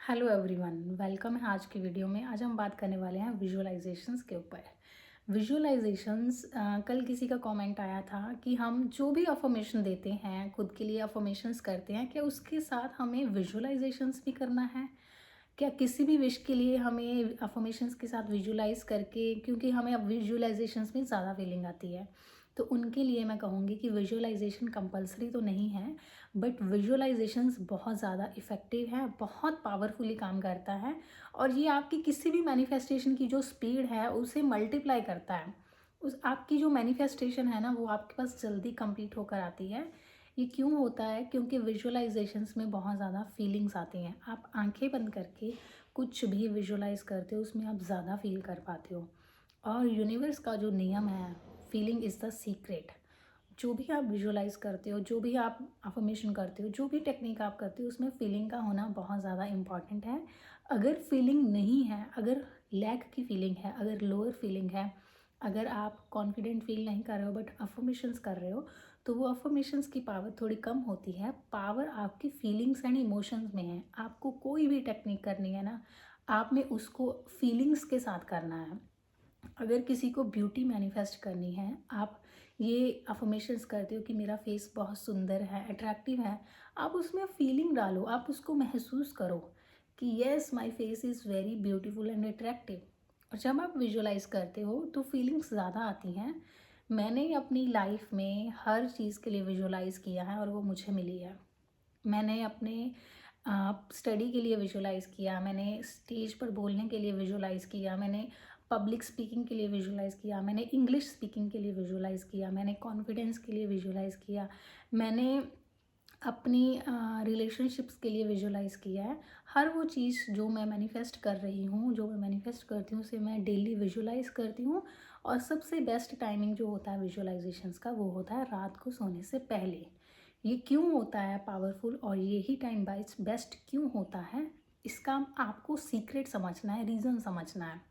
Hello everyone, welcome है आज की वीडियो में। आज हम बात करने वाले हैं विजुअलाइजेशंस के ऊपर। विजुअलाइजेशंस कल किसी का कमेंट आया था कि हम जो भी अफर्मेशन देते हैं, खुद के लिए अफर्मेशंस करते हैं, क्या उसके साथ हमें विजुअलाइजेशंस भी करना है? क्या किसी भी विश के लिए हमें अफर्मेशंस के साथ विजुअलाइज करके, क्योंकि हमें अब विजुअलाइजेशंस में ज़्यादा फीलिंग आती है, तो उनके लिए मैं कहूँगी कि विजुअलाइजेशन कंपलसरी तो नहीं है, बट विजुअलाइजेशंस बहुत ज़्यादा इफ़ेक्टिव है, बहुत पावरफुली काम करता है और ये आपकी किसी भी मैनिफेस्टेशन की जो स्पीड है उसे मल्टीप्लाई करता है। उस आपकी जो मैनिफेस्टेशन है ना, वो आपके पास जल्दी कंप्लीट होकर आती है। ये क्यों होता है? क्योंकि विजुअलाइजेशंस में बहुत ज़्यादा फीलिंग्स आती हैं। आप आंखें बंद करके कुछ भी विजुअलाइज करते हो, उसमें आप ज़्यादा फील कर पाते हो। और यूनिवर्स का जो नियम है, फीलिंग इज़ द सीक्रेट। जो भी आप विजुअलाइज करते हो, जो भी आप अफर्मेशन करते हो, जो भी टेक्निक आप करते हो, उसमें फीलिंग का होना बहुत ज़्यादा इम्पॉर्टेंट है। अगर फीलिंग नहीं है, अगर लैक की फीलिंग है, अगर लोअर फीलिंग है, अगर आप कॉन्फिडेंट फील नहीं कर रहे हो बट अफर्मेशंस कर रहे हो, तो वो अफर्मेशंस की पावर थोड़ी कम होती है। पावर आपकी फीलिंग्स एंड इमोशंस में है। आपको कोई भी टेक्निक करनी है ना, आप में उसको फीलिंग्स के साथ करना है। अगर किसी को ब्यूटी मैनिफेस्ट करनी है, आप ये अफर्मेशंस करते हो कि मेरा फेस बहुत सुंदर है, अट्रैक्टिव है, आप उसमें फीलिंग डालो, आप उसको महसूस करो कि yes my face is very beautiful and attractive. और जब आप विजुअलाइज करते हो तो फीलिंग्स ज़्यादा आती हैं। मैंने अपनी लाइफ में हर चीज़ के लिए विजुअलाइज किया है और वो मुझे मिली है। मैंने अपने स्टडी के लिए विजुअलाइज़ किया, मैंने स्टेज पर बोलने के लिए विजुअलाइज़ किया, मैंने पब्लिक स्पीकिंग के लिए विजुअलाइज़ किया, मैंने इंग्लिश स्पीकिंग के लिए विजुअलाइज़ किया, मैंने कॉन्फिडेंस के लिए विजुअलाइज़ किया, मैंने अपनी रिलेशनशिप्स के लिए विजुअलाइज़ किया है। हर वो चीज़ जो मैं मैनिफेस्ट कर रही हूँ, जो मैं मैनिफेस्ट करती हूँ, उसे मैं डेली विजुअलाइज़ करती हूँ। और सबसे बेस्ट टाइमिंग जो होता है विजुअलाइजेशंस का, वो होता है रात को सोने से पहले। ये क्यों होता है पावरफुल और यही टाइम बाइट्स बेस्ट क्यों होता है, इसका आपको सीक्रेट समझना है, रीज़न समझना है।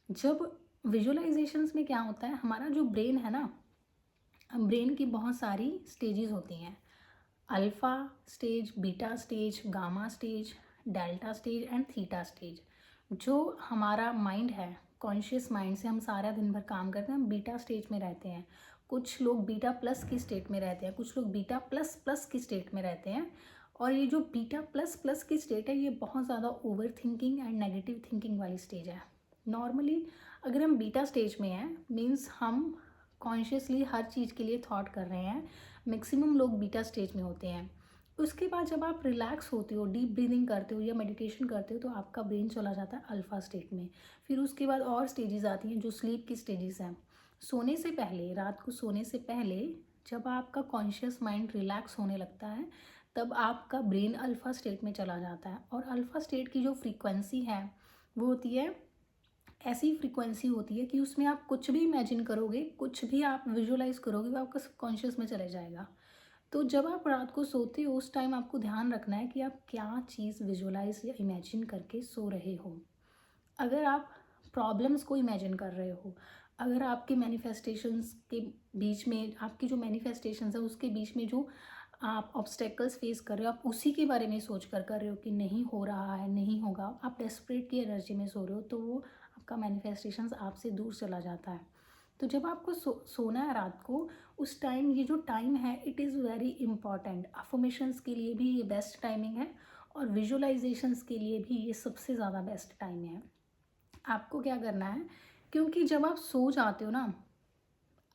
जब विजुअलाइजेशंस में क्या होता है, हमारा जो ब्रेन है ना, ब्रेन की बहुत सारी स्टेजेस होती हैं। Alpha stage, beta stage, gamma stage, delta stage and theta stage. जो हमारा माइंड है, कॉन्शियस माइंड से हम सारा दिन भर काम करते हैं, हम बीटा स्टेज में रहते हैं। कुछ लोग बीटा प्लस की स्टेट में रहते हैं, कुछ लोग बीटा प्लस प्लस की स्टेट में रहते हैं। और ये जो बीटा प्लस प्लस की स्टेट है, ये बहुत ज़्यादा over thinking and negative thinking वाली स्टेज है। नॉर्मली अगर हम बीटा स्टेज में हैं, मीन्स हम कॉन्शियसली हर चीज़ के लिए थॉट कर रहे हैं। मैक्सिमम लोग बीटा स्टेज में होते हैं। उसके बाद जब आप रिलैक्स होते हो, डीप ब्रीदिंग करते हो या मेडिटेशन करते हो, तो आपका ब्रेन चला जाता है अल्फ़ा स्टेट में। फिर उसके बाद और स्टेजेस आती हैं जो स्लीप की स्टेजेस हैं। सोने से पहले, रात को सोने से पहले, जब आपका कॉन्शियस माइंड रिलैक्स होने लगता है, तब आपका ब्रेन अल्फ़ा स्टेट में चला जाता है। और अल्फ़ा स्टेट की जो फ्रीक्वेंसी है, वो होती है, ऐसी फ्रीक्वेंसी होती है कि उसमें आप कुछ भी इमेजिन करोगे, कुछ भी आप विजुअलाइज करोगे, वो आपका सबकॉन्शियस में चले जाएगा। तो जब आप रात को सोते हो, उस टाइम आपको ध्यान रखना है कि आप क्या चीज़ विजुअलाइज या इमेजिन करके सो रहे हो। अगर आप प्रॉब्लम्स को इमेजिन कर रहे हो, अगर आपके मैनिफेस्टेशंस के बीच में, आपकी जो मैनिफेस्टेशंस है उसके बीच में जो आप ऑब्स्टेकल्स फेस कर रहे हो, आप उसी के बारे में सोच कर रहे हो कि नहीं हो रहा है, नहीं होगा, आप डेस्परेट की एनर्जी में सो रहे हो, तो वो आपका मैनिफेस्टेशंस आपसे दूर चला जाता है। तो जब आपको सोना है रात को, उस टाइम, ये जो टाइम है, it is very important. Affirmations के लिए भी ये बेस्ट टाइमिंग है और विजुअलाइजेशंस के लिए भी ये सबसे ज़्यादा बेस्ट टाइम है। आपको क्या करना है, क्योंकि जब आप सो जाते हो ना,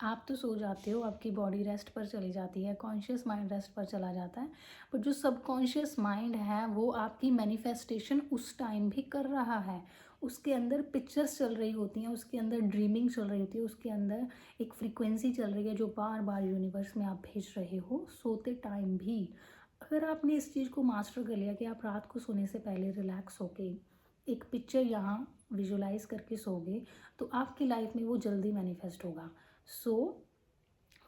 आप तो सो जाते हो, आपकी बॉडी रेस्ट पर चली जाती है, कॉन्शियस माइंड रेस्ट पर चला जाता है, बट जो सबकॉन्शियस माइंड है, वो आपकी मैनिफेस्टेशन उस टाइम भी कर रहा है। उसके अंदर पिक्चर्स चल रही होती हैं, उसके अंदर ड्रीमिंग चल रही होती है, उसके अंदर एक फ्रीक्वेंसी चल रही है जो बार बार यूनिवर्स में आप भेज रहे हो सोते टाइम भी। अगर आपने इस चीज़ को मास्टर कर लिया कि आप रात को सोने से पहले रिलैक्स होके एक पिक्चर यहाँ विजुलाइज करके सोगे, तो आपकी लाइफ में वो जल्दी मैनिफेस्ट होगा। सो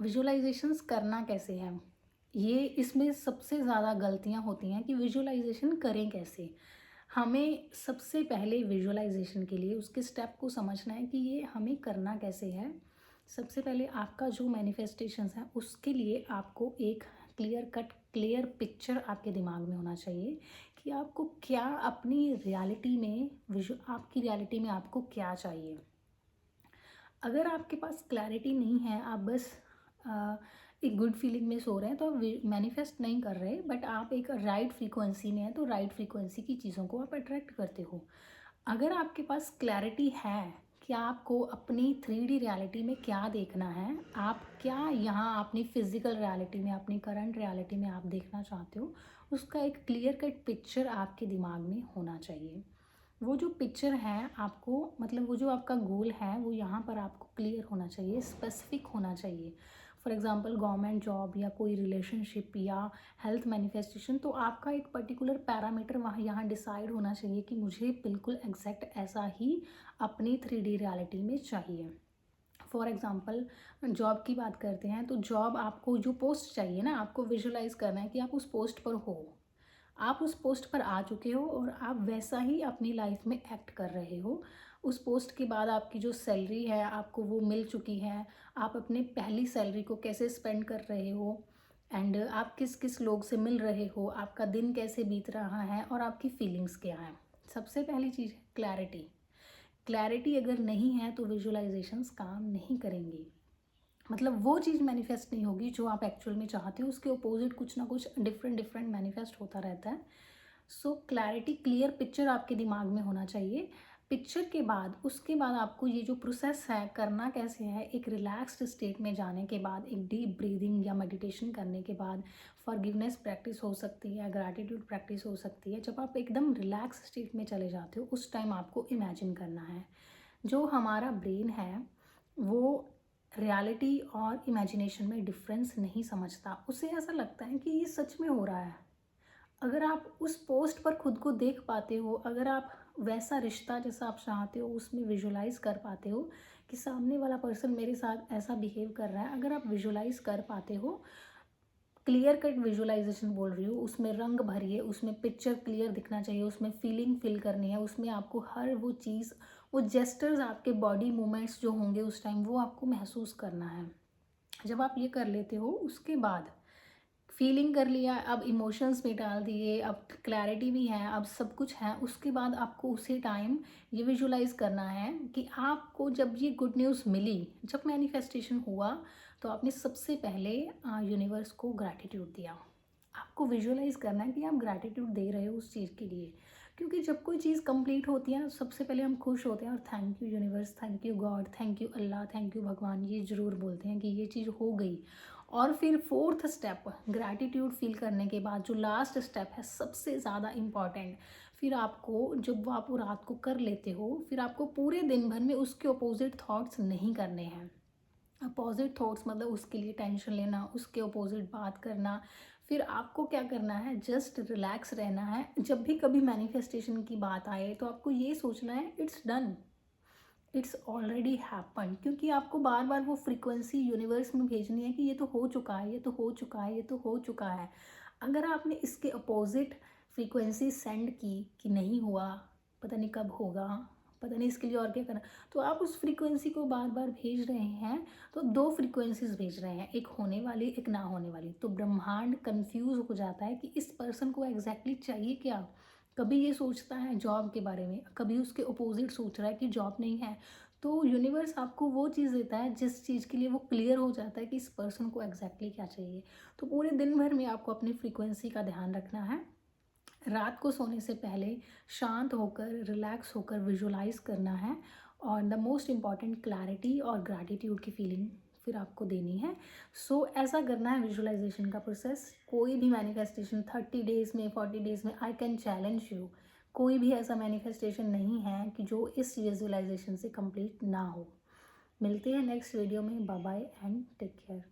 विजुअलाइजेशंस करना कैसे है, ये इसमें सबसे ज़्यादा गलतियाँ होती हैं कि विजुअलाइजेशन करें कैसे। हमें सबसे पहले विजुअलाइजेशन के लिए उसके स्टेप को समझना है कि ये हमें करना कैसे है। सबसे पहले आपका जो मैनिफेस्टेशंस है, उसके लिए आपको एक क्लियर कट, क्लियर पिक्चर आपके दिमाग में होना चाहिए कि आपको क्या अपनी रियलिटी में आपकी रियलिटी में आपको क्या चाहिए। अगर आपके पास क्लैरिटी नहीं है, आप बस अ, एक गुड फीलिंग में सो रहे हैं, तो आप मैनिफेस्ट नहीं कर रहे, बट आप एक राइट फ्रीक्वेंसी में हैं, तो राइट फ्रीक्वेंसी की चीज़ों को आप अट्रैक्ट करते हो। अगर आपके पास क्लैरिटी है कि आपको अपनी 3D रियलिटी में क्या देखना है, आप क्या यहाँ अपनी फिजिकल रियलिटी में, अपनी करंट रियलिटी में आप देखना चाहते हो, उसका एक क्लियर कट पिक्चर आपके दिमाग में होना चाहिए। वो जो पिक्चर है आपको, मतलब वो जो आपका गोल है, वो यहाँ पर आपको क्लियर होना चाहिए, स्पेसिफिक होना चाहिए। फॉर एग्जांपल गवर्नमेंट जॉब या कोई रिलेशनशिप या हेल्थ मैनिफेस्टेशन, तो आपका एक पर्टिकुलर पैरामीटर वहाँ यहाँ डिसाइड होना चाहिए कि मुझे बिल्कुल एग्जैक्ट ऐसा ही अपनी 3D रियलिटी में चाहिए। फॉर एग्जांपल जॉब की बात करते हैं, तो जॉब आपको जो पोस्ट चाहिए ना, आपको विजुलाइज करना है कि आप उस पोस्ट पर हो, आप उस पोस्ट पर आ चुके हो और आप वैसा ही अपनी लाइफ में एक्ट कर रहे हो। उस पोस्ट के बाद आपकी जो सैलरी है आपको वो मिल चुकी है, आप अपने पहली सैलरी को कैसे स्पेंड कर रहे हो, एंड आप किस किस लोग से मिल रहे हो, आपका दिन कैसे बीत रहा है और आपकी फीलिंग्स क्या हैं। सबसे पहली चीज़ है क्लैरिटी। क्लैरिटी अगर नहीं है तो विजुअलाइजेशंस काम नहीं करेंगी, मतलब वो चीज़ मैनिफेस्ट नहीं होगी जो आप एक्चुअल में चाहते हो, उसके अपोजिट कुछ ना कुछ डिफरेंट डिफरेंट मैनिफेस्ट होता रहता है। सो क्लैरिटी, क्लियर पिक्चर आपके दिमाग में होना चाहिए। पिक्चर के बाद, उसके बाद आपको ये जो प्रोसेस है करना कैसे है, एक रिलैक्स्ड स्टेट में जाने के बाद, एक डीप ब्रीदिंग या मेडिटेशन करने के बाद, फॉरगिवनेस प्रैक्टिस हो सकती है, ग्रैटिट्यूड प्रैक्टिस हो सकती है। जब आप एकदम रिलैक्स स्टेट में चले जाते हो, उस टाइम आपको इमेजिन करना है। जो हमारा ब्रेन है वो रियलिटी और इमेजिनेशन में डिफरेंस नहीं समझता, उसे ऐसा लगता है कि ये सच में हो रहा है। अगर आप उस पोस्ट पर खुद को देख पाते हो, अगर आप वैसा रिश्ता जैसा आप चाहते हो उसमें विजुलाइज कर पाते हो कि सामने वाला पर्सन मेरे साथ ऐसा बिहेव कर रहा है, अगर आप विजुलाइज कर पाते हो, क्लियर कट विजुअलाइजेशन बोल रही हूँ, उसमें रंग भरिए, उसमें पिक्चर क्लियर दिखना चाहिए, उसमें फीलिंग फील करनी है, उसमें आपको हर वो चीज़, वो जेस्टर्स, आपके बॉडी मूवमेंट्स जो होंगे उस टाइम, वो आपको महसूस करना है। जब आप ये कर लेते हो, उसके बाद फीलिंग कर लिया, अब इमोशंस भी डाल दिए, अब क्लैरिटी भी है, अब सब कुछ है, उसके बाद आपको उसी टाइम ये विजुलाइज करना है कि आपको जब ये गुड न्यूज़ मिली, जब मैनिफेस्टेशन हुआ, तो आपने सबसे पहले यूनिवर्स को ग्रैटिट्यूड दिया। आपको विजुलाइज करना है कि आप ग्रैटिट्यूड दे रहे हो उस चीज़ के लिए, क्योंकि जब कोई चीज़ कंप्लीट होती है ना, सबसे पहले हम खुश होते हैं और thank you universe, thank you God, thank you Allah, thank you भगवान, ये ज़रूर बोलते हैं कि ये चीज़ हो गई। और फिर फोर्थ स्टेप, ग्रैटिट्यूड फील करने के बाद जो लास्ट स्टेप है सबसे ज़्यादा इम्पॉर्टेंट, फिर आपको जब वो आप वो रात को कर लेते हो, फिर आपको पूरे दिन भर में उसके अपोजिट थॉट्स नहीं करने हैं। अपोजिट थॉट्स मतलब उसके लिए टेंशन लेना, उसके अपोजिट बात करना। फिर आपको क्या करना है, जस्ट रिलैक्स रहना है। जब भी कभी मैनिफेस्टेशन की बात आए तो आपको ये सोचना है it's done, it's already happen, क्योंकि आपको बार बार वो फ्रीक्वेंसी यूनिवर्स में भेजनी है कि ये तो हो चुका है, ये तो हो चुका है, ये तो हो चुका है। अगर आपने इसके अपोजिट फ्रीक्वेंसी सेंड की कि नहीं हुआ, पता नहीं कब होगा, पता नहीं इसके लिए और क्या करना, तो आप उस फ्रीक्वेंसी को बार बार भेज रहे हैं, तो दो फ्रीक्वेंसीज भेज रहे हैं, एक होने वाली, एक ना होने वाली। तो ब्रह्मांड कंफ्यूज हो जाता है कि इस पर्सन को एग्जैक्टली चाहिए क्या। कभी ये सोचता है जॉब के बारे में, कभी उसके अपोजिट सोच रहा है कि जॉब नहीं है। तो यूनिवर्स आपको वो चीज़ देता है जिस चीज़ के लिए वो क्लियर हो जाता है कि इस पर्सन को एग्जैक्टली क्या चाहिए। तो पूरे दिन भर में आपको अपनी फ्रीक्वेंसी का ध्यान रखना है। रात को सोने से पहले शांत होकर, रिलैक्स होकर विजुलाइज करना है, और द मोस्ट इम्पॉर्टेंट क्लैरिटी और ग्रैटिट्यूड की फीलिंग फिर आपको देनी है। सो ऐसा करना है विजुलाइजेशन का प्रोसेस। कोई भी मैनिफेस्टेशन 30 डेज़ में, 40 डेज़ में, आई कैन चैलेंज यू, कोई भी ऐसा मैनिफेस्टेशन नहीं है कि जो इस विजुलाइजेशन से कंप्लीट ना हो। मिलते हैं नेक्स्ट वीडियो में। Bye bye and take care.